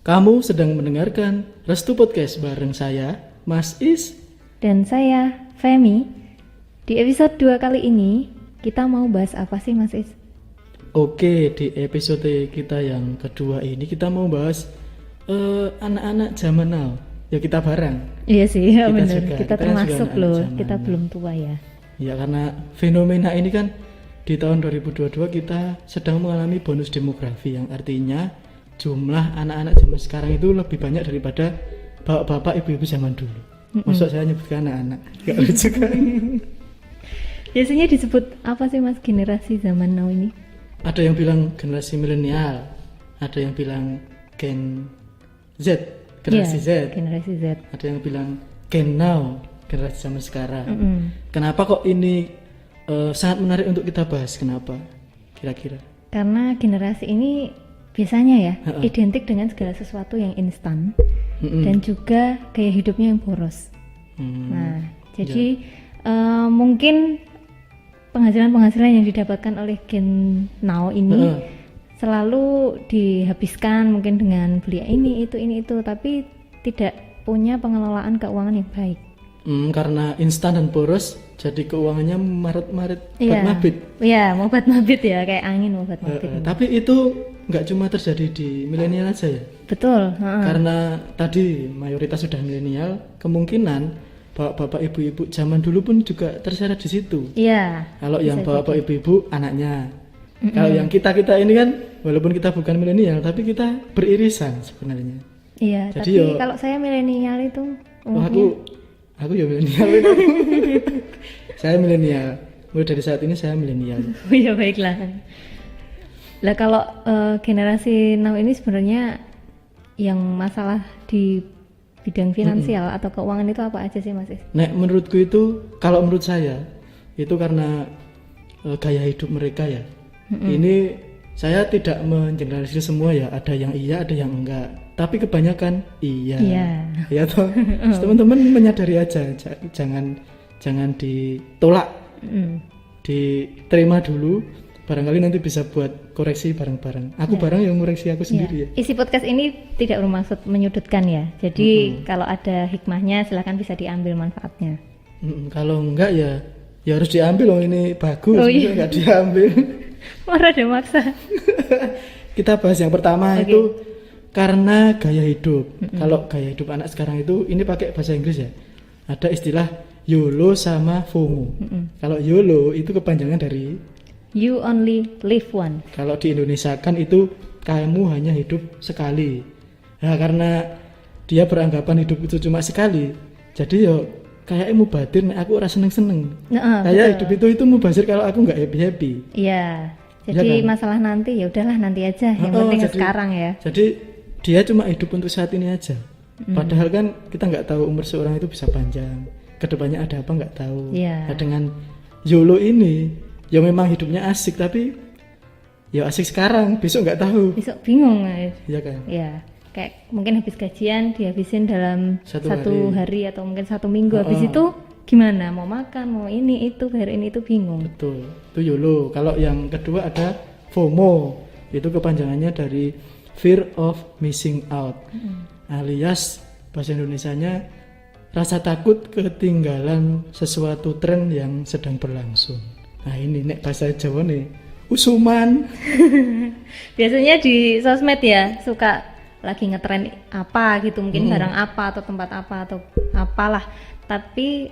Kamu sedang mendengarkan Restu Podcast bareng saya, Mas Is. Dan saya, Femi. Di episode 2 kali ini, kita mau bahas apa sih Mas Is? Oke, di episode kita yang kedua ini kita mau bahas anak-anak zaman now. Ya kita bareng. Iya sih, ya Kita benar. juga, Kita kita kan termasuk juga loh, anak-anak kita zaman belum tua ya. Ya karena fenomena ini kan di tahun 2022 kita sedang mengalami bonus demografi yang artinya jumlah anak-anak zaman sekarang itu lebih banyak daripada bapak-bapak ibu-ibu zaman dulu. Maksud saya nyebutkan anak-anak, gak lucu kan? Biasanya disebut apa sih Mas generasi zaman now ini? Ada yang bilang generasi milenial, ada yang bilang Gen Z, generasi Z, Iya, generasi Z. ada yang bilang Gen Now, generasi zaman sekarang. Mm-mm. Kenapa kok ini sangat menarik untuk kita bahas? Kenapa? Kira-kira? Karena generasi ini biasanya ya Ha-ha. identik dengan segala sesuatu yang instan Mm-mm. dan juga gaya hidupnya yang boros. Hmm, Nah, jadi mungkin penghasilan yang didapatkan oleh Gen Now ini Heeh. selalu dihabiskan mungkin dengan beli ini itu, tapi tidak punya pengelolaan keuangan yang baik. Karena instan dan boros, jadi keuangannya maret-maret bat-mabit. Iya, mau bat-mabit ya, kayak angin mau bat-mabit. Tapi itu nggak cuma terjadi di milenial aja ya. Betul. heeh. Karena tadi mayoritas sudah milenial, kemungkinan bapak-bapak ibu-ibu zaman dulu pun juga terseret di situ. Iya. Kalau yang bisa bapak ibu-ibu anaknya. Kalau yang kita ini kan walaupun kita bukan milenial tapi kita beririsan sebenarnya. Iya, Jadi tapi yo- kalau saya milenial itu Wah, aku ya milenial. Saya milenial. Mulai dari saat ini saya milenial. ya baiklah. Lah kalau generasi now ini sebenarnya yang masalah di bidang finansial atau keuangan itu apa aja sih Mas Is? Nek menurutku itu, kalau menurut saya itu karena gaya hidup mereka ya. Ini saya tidak mengeneralisir semua ya. Ada yang iya, ada yang enggak. Tapi kebanyakan iya. Iya. Ya toh. Teman-teman menyadari aja, jangan ditolak, Mm. diterima dulu. Barangkali nanti bisa buat koreksi bareng-bareng. Aku bareng yang koreksi aku sendiri ya. Isi podcast ini tidak bermaksud menyudutkan ya. Jadi kalau ada hikmahnya silakan bisa diambil manfaatnya. Kalau enggak ya harus diambil loh, ini bagus. Oh, iya. Enggak diambil. Marah ada maksa. Kita bahas yang pertama Oke. itu karena gaya hidup. Kalau gaya hidup anak sekarang itu ini pakai bahasa Inggris ya. Ada istilah YOLO sama FOMO. Kalau YOLO itu kepanjangan dari, You only live one. kalau di Indonesia kan itu kamu hanya hidup sekali. Nah, karena dia beranggapan hidup itu cuma sekali, jadi yo kayak mubadir nek aku ora seneng-seneng. Nah, Kayak betul. hidup itu mubazir kalau aku nggak happy-happy. Iya. Iya Jadi kan? masalah nanti ya udahlah nanti aja. Yang Oh, penting jadi- sekarang ya. Jadi dia cuma hidup untuk saat ini aja. Padahal kan kita nggak tahu umur seorang itu bisa panjang. Kedepannya ada apa nggak tahu. Iya. Nah, dengan YOLO ini, ya memang hidupnya asik tapi ya asik sekarang, besok nggak tahu. Besok bingung guys. Iya kan? Ya, kayak mungkin habis gajian dihabisin dalam Satu satu hari atau mungkin 1 minggu. Habis Oh. itu gimana? Mau makan, mau ini itu, bayar ini itu bingung. Betul. Itu YOLO. Kalau yang kedua ada FOMO. Itu kepanjangannya dari Fear of Missing Out. Alias bahasa Indonesianya rasa takut ketinggalan sesuatu tren yang sedang berlangsung. Nah ini nek bahasa Jawa nih usuman. Biasanya di sosmed ya suka lagi ngetren apa gitu, mungkin barang apa atau tempat apa atau apalah. Tapi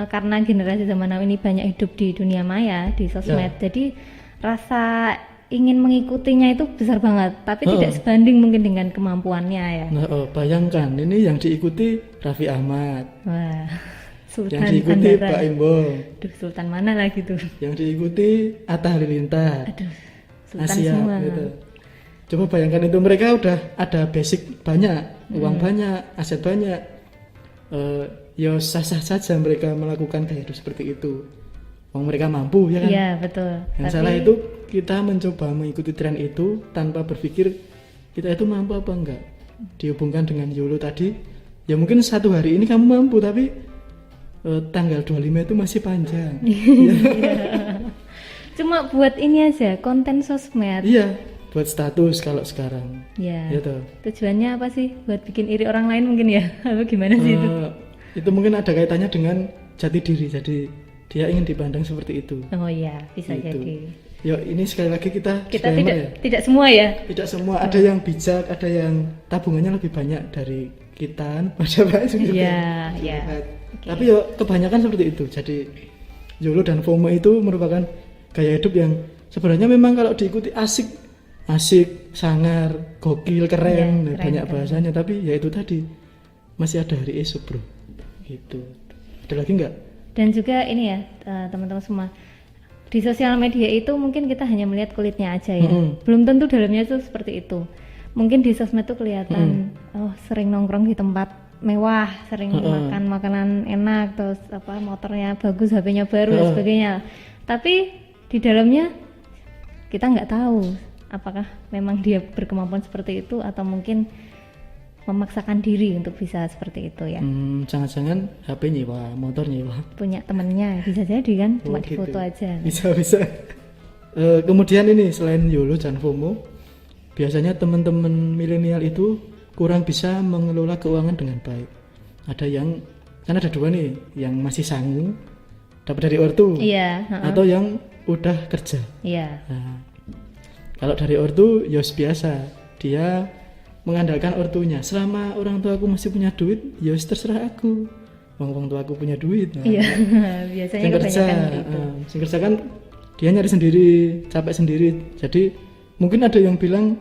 karena generasi zaman now ini banyak hidup di dunia maya, di sosmed, jadi rasa ingin mengikutinya itu besar banget, tapi tidak sebanding mungkin dengan kemampuannya ya. Nah, bayangkan ini yang diikuti Raffi Ahmad, Wah, Sultan yang diikuti Andara. Pak Imbong, Aduh, Sultan mana lagi tuh? yang diikuti Atta Halilintar, Aduh, Sultan Asia semua. gitu. Coba bayangkan itu mereka udah ada basic banyak, uang banyak, aset banyak. Ya sah-sah saja mereka melakukan gaya hidup seperti itu. Wong mereka mampu ya kan? Iya, betul. Yang Tapi salah itu kita mencoba mengikuti tren itu tanpa berpikir kita itu mampu apa enggak. Dihubungkan dengan YOLO tadi, ya mungkin satu hari ini kamu mampu tapi tanggal 25 itu masih panjang. cuma buat ini aja, konten sosmed. Iya, buat status kalau sekarang. Ya. Ya toh. Tujuannya apa sih? Buat bikin iri orang lain mungkin ya? Apa gimana sih itu? Itu mungkin ada kaitannya dengan jati diri. Jadi dia ingin dipandang seperti itu. Oh iya, bisa Gitu. jadi. Ya ini sekali lagi kita disclaimer tidak semua ya. Tidak semua, ada yang bijak, ada yang tabungannya lebih banyak dari kita, pada Pak. Iya, iya. Tapi ya kebanyakan seperti itu. Jadi YOLO dan FOMO itu merupakan gaya hidup yang sebenarnya memang kalau diikuti asik, sangar, gokil, keren, Iya, keren, banyak keren. bahasanya. Tapi ya itu tadi masih ada hari esok bro. Gitu. Ada lagi nggak? Dan juga ini ya teman-teman semua, di sosial media itu mungkin kita hanya melihat kulitnya aja ya, belum tentu dalamnya itu seperti itu. Mungkin di sosmed tuh kelihatan oh sering nongkrong di tempat mewah, sering makan makanan enak, terus apa motornya bagus, HP-nya baru dan sebagainya. Tapi di dalamnya kita nggak tahu apakah memang dia berkemampuan seperti itu atau mungkin memaksakan diri untuk bisa seperti itu ya. Jangan-jangan HP nyewa, motor nyewa. Punya temennya bisa jadi kan, cuma gitu. difoto aja. Bisa. Kemudian ini selain YOLO dan FOMO, biasanya teman-teman milenial itu kurang bisa mengelola keuangan dengan baik. Ada yang, kan ada dua nih, yang masih sangu dapat dari ortu, Iya. atau yang udah kerja. Iya. Nah, kalau dari ortu, ya biasa, dia mengandalkan ortunya. Selama orang tuaku masih punya duit, ya terserah aku. Orang tuaku punya duit. Nah, Iya. Biasanya yang kerja, kebanyakan gitu. yang kerja kan dia nyari sendiri, capek sendiri. Jadi mungkin ada yang bilang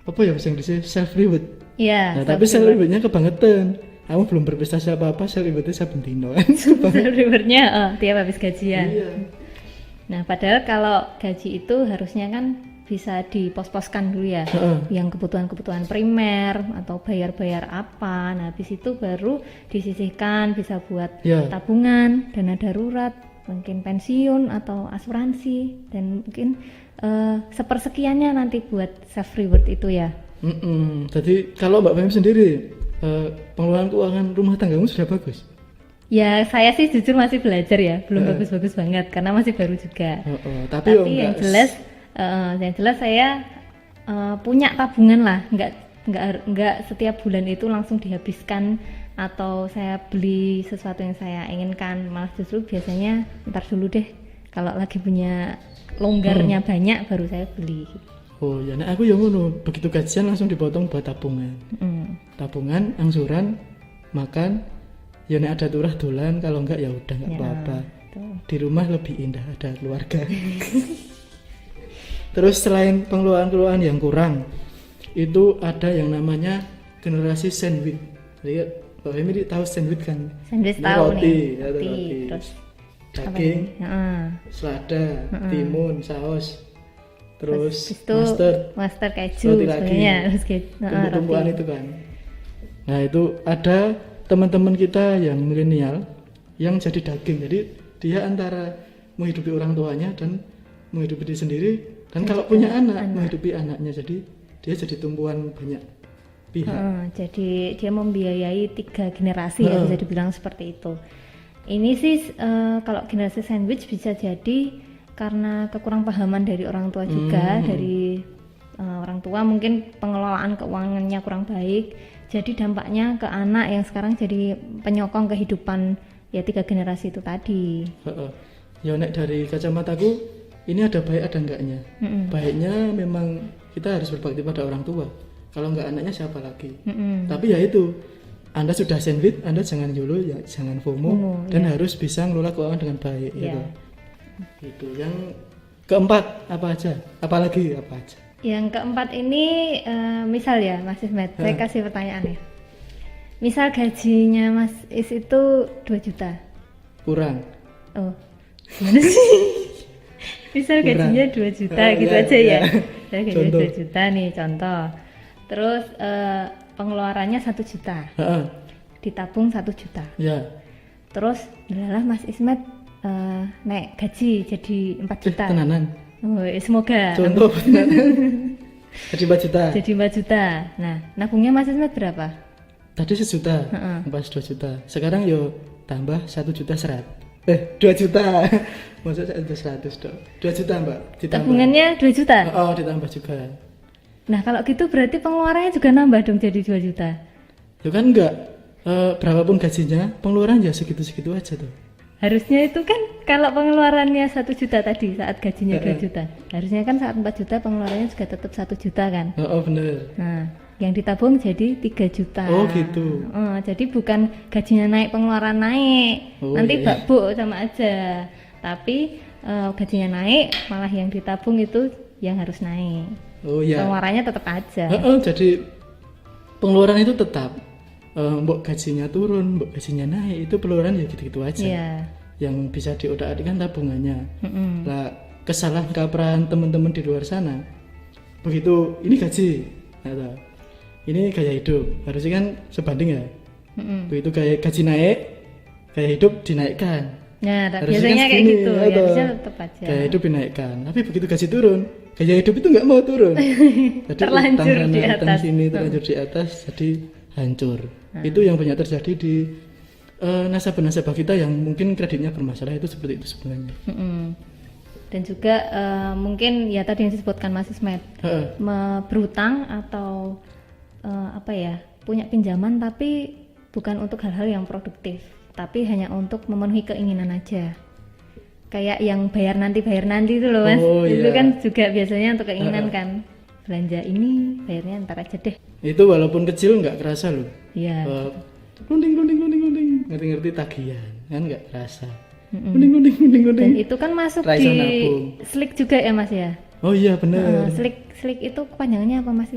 apa ya bahasa Inggrisnya self reward. Iya. Nah, tapi self rewardnya kebangetan. Kamu belum berprestasi apa-apa, self rewardnya saben dino. self rewardnya tiap habis gajian. Iya. Nah, padahal kalau gaji itu harusnya kan bisa dipos-poskan dulu ya, yang kebutuhan-kebutuhan primer atau bayar-bayar apa. Nah, habis itu baru disisihkan bisa buat tabungan, dana darurat, mungkin pensiun atau asuransi, dan mungkin sepersekiannya nanti buat self reward itu ya. Jadi kalau Mbak Femi sendiri pengelolaan keuangan rumah tanggamu sudah bagus? Ya saya sih jujur masih belajar ya, belum bagus-bagus banget karena masih baru juga. Tapi yang jelas saya punya tabungan lah, nggak setiap bulan itu langsung dihabiskan atau saya beli sesuatu yang saya inginkan, malah justru biasanya ntar dulu deh kalau lagi punya longgarnya banyak baru saya beli. Oh ya, nah aku yang ngono, begitu gajian langsung dipotong buat tabungan. Tabungan, angsuran, makan, ya nek ada turah dolan, kalau enggak ya udah enggak apa-apa. Di rumah lebih indah ada keluarga. Terus selain pengeluaran yang kurang, itu ada yang namanya generasi sandwich. Jadi Mbak Femi tahu sandwich kan? Sandwich tahu roti, nih. Roti, terus daging, selada, timun, saus, terus mustard keju, sebenarnya tumpuan itu kan. Nah itu ada teman-teman kita yang milenial yang jadi daging, jadi dia antara menghidupi orang tuanya dan menghidupi diri sendiri, dan kalau punya anak menghidupi anaknya, jadi dia jadi tumpuan banyak pihak. Jadi dia membiayai 3 generasi ya, bisa dibilang seperti itu. Ini sih kalau generasi sandwich bisa jadi karena kekurang pahaman dari orang tua juga, dari orang tua mungkin pengelolaan keuangannya kurang baik, jadi dampaknya ke anak yang sekarang jadi penyokong kehidupan ya 3 generasi itu tadi. Ya nek dari kacamataku ini ada baik ada enggaknya. Baiknya memang kita harus berbakti pada orang tua, kalau enggak anaknya siapa lagi. Tapi ya itu, Anda sudah sandwich, Anda jangan YOLO, ya jangan FOMO, dan harus bisa ngelola keuangan dengan baik. Gitu. Yang keempat apa aja? Apalagi apa aja? Yang keempat ini misal ya Mas Ismet, saya kasih pertanyaan ya. Misal gajinya Mas Is itu 2 juta. Kurang. Oh, gimana sih? Misal gajinya 2 juta gitu aja ya. Saya gajinya 2 juta nih contoh. Terus pengeluarannya 1 juta. Ditabung 1 juta. Ya. Terus adalah Mas Ismet naik gaji jadi 4 juta. Tenanan. Oh, semoga. Contoh tenanan. Jadi 4 juta. Jadi 4 juta. Nah, nabungnya Mas Ismet berapa? Tadi 1 juta, pas 2 juta. Sekarang yo tambah 1 juta 100. 2 juta. Maksud saya itu 100 dong. 2 juta Mbak. Ditambah. Tabungannya 2 juta. Oh, ditambah juga. Nah kalau gitu berarti pengeluarannya juga nambah dong jadi 2 juta. Itu kan enggak berapapun gajinya, pengeluaran ya segitu-segitu aja tuh. Harusnya itu kan kalau pengeluarannya 1 juta tadi saat gajinya 2 juta. Harusnya kan saat 4 juta pengeluarannya juga tetap 1 juta kan. Oh, bener. Nah, yang ditabung jadi 3 juta. Oh, gitu. Jadi bukan gajinya naik pengeluaran naik. Oh, Nanti iya. bakbuk sama aja. Tapi gajinya naik malah yang ditabung itu yang harus naik. Oh iya. Pengeluarannya tetap aja. Jadi pengeluaran itu tetap mbok gajinya turun, mbok gajinya naik, itu pengeluaran ya gitu-gitu aja. Iya. Yang bisa diotak-atik kan tabungannya. Mm-mm. Lah kesalahan kaprahan teman-teman di luar sana, begitu ini gaji, atau ini gaya hidup, harusnya kan sebanding ya. Mm-mm. Begitu gaji naik, gaya hidup dinaikkan. Nah, Harusnya biasanya kan kayak segini, gitu. Ya, atau harusnya tetap aja. gaya hidup dinaikkan, tapi begitu gaji turun, gaya hidup itu nggak mau turun. Jadi Terlanjur utang di sana, utang atas. sini terlanjur di atas, jadi hancur. Itu yang banyak terjadi di nasabah-nasabah kita yang mungkin kreditnya bermasalah, itu seperti itu sebenarnya. Mm-mm. Dan juga mungkin ya tadi yang disebutkan Mas Ismet, Heeh. berutang atau punya pinjaman tapi bukan untuk hal-hal yang produktif, tapi hanya untuk memenuhi keinginan aja. Kayak yang bayar nanti itu loh Mas. Oh, Itu iya. kan juga biasanya untuk keinginan kan. Belanja ini bayarnya ntar aja deh. Itu walaupun kecil nggak kerasa loh. Iya. Lunding, ngerti-ngerti tagihan kan nggak kerasa. Mm-mm. Lunding. Dan itu kan masuk Raiso di nabung. SLIK juga ya Mas ya. Oh iya benar. SLIK itu kepanjangannya apa Mas?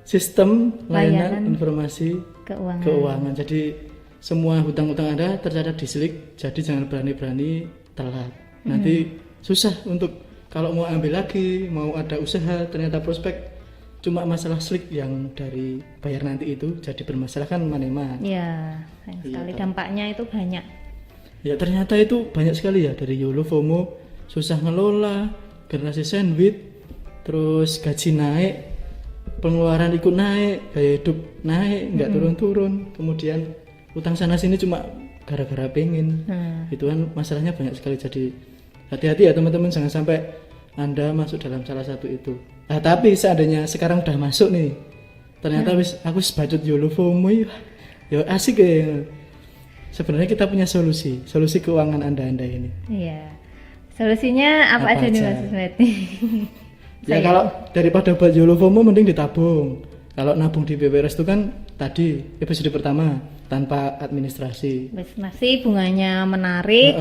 Sistem Layanan layanan informasi keuangan. Jadi semua hutang-hutang Anda tercatat di SLIK, jadi jangan berani-berani telat. Nanti susah untuk kalau mau ambil lagi, mau ada usaha, ternyata prospek cuma masalah SLIK yang dari bayar nanti itu jadi bermasalah kan maneman. Iya, sayang sekali dampaknya itu banyak. Ya ternyata itu banyak sekali ya, dari YOLO, FOMO, susah ngelola, generasi sandwich, terus gaji naik, pengeluaran ikut naik, gaya hidup naik, nggak turun-turun, kemudian utang sana sini cuma gara-gara pengen. Itu kan masalahnya banyak sekali. Jadi hati-hati ya teman-teman, jangan sampai Anda masuk dalam salah satu itu. Nah, tapi seandainya sekarang udah masuk nih, ternyata aku sebacut YOLO, FOMO, ya asik ya. Sebenarnya kita punya solusi keuangan Anda ini. Iya. Solusinya apa aja nih Mas Ismet? Ya kalau daripada buat YOLO, FOMO mending ditabung. Kalau nabung di BPRS itu kan tadi episode pertama tanpa administrasi. Masih bunganya menarik,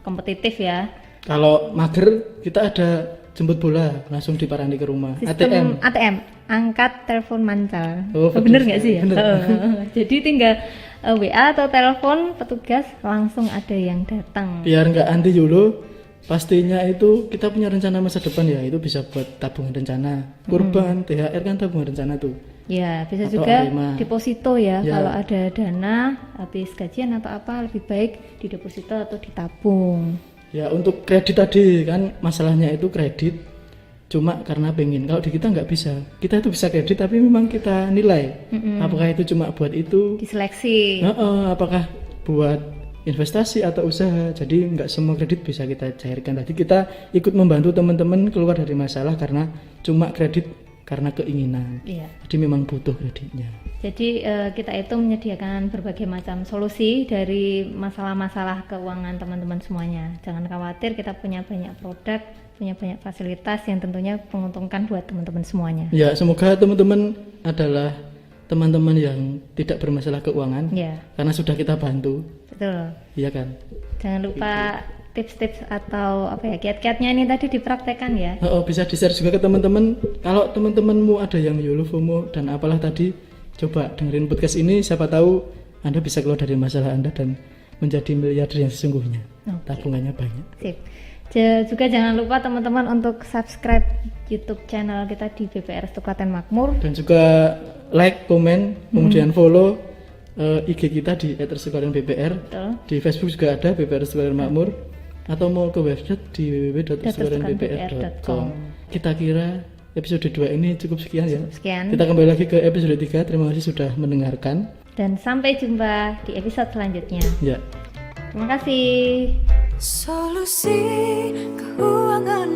kompetitif ya. Kalau mager kita ada jemput bola langsung diparani ke rumah. Sistem ATM, angkat telepon mancal. Oh, bener nggak sih ya? bener. Jadi tinggal WA atau telepon petugas langsung ada yang datang. Biar nggak anti YOLO, pastinya itu kita punya rencana masa depan ya, itu bisa buat tabungan rencana, kurban, THR kan tabungan rencana tuh. Ya, bisa Atau juga Arema. deposito ya. Ya. Kalau ada dana habis gajian atau apa, lebih baik di deposito atau ditabung. Ya untuk kredit tadi kan masalahnya itu kredit cuma karena pengen. Kalau di kita nggak bisa, kita itu bisa kredit tapi memang kita nilai apakah itu cuma buat itu, Diseleksi. apakah buat investasi atau usaha. Jadi nggak semua kredit bisa kita cairkan. Tadi kita ikut membantu teman-teman keluar dari masalah karena cuma kredit karena keinginan. Iya. Jadi memang butuh kreditnya. Jadi kita itu menyediakan berbagai macam solusi dari masalah-masalah keuangan teman-teman semuanya. Jangan khawatir, kita punya banyak produk, punya banyak fasilitas yang tentunya menguntungkan buat teman-teman semuanya. Ya semoga teman-teman adalah teman-teman yang tidak bermasalah keuangan, Ya, karena sudah kita bantu. betul. Iya kan? Jangan lupa tips-tips atau kiat-kiatnya ini tadi dipraktekkan ya. Bisa di-share juga ke teman-teman. Kalau teman-temanmu ada yang YOLO, FOMO dan apalah tadi, coba dengerin podcast ini, siapa tahu Anda bisa keluar dari masalah Anda dan menjadi miliarder yang sesungguhnya. Tabungannya banyak. Sip. Juga jangan lupa teman-teman untuk subscribe YouTube channel kita di BPRS Klaten Makmur. Dan juga like, komen, kemudian follow IG kita di @ersuklatenBPR. Betul. Di Facebook juga ada BPRS Klaten Makmur. Atau mau ke website di www.ersuklatenbbr.com. Kita kira episode 2 ini cukup sekian ya. Sekian. Kita kembali lagi ke episode 3. Terima kasih sudah mendengarkan. Dan sampai jumpa di episode selanjutnya. Ya. Terima kasih. Solusi keuangan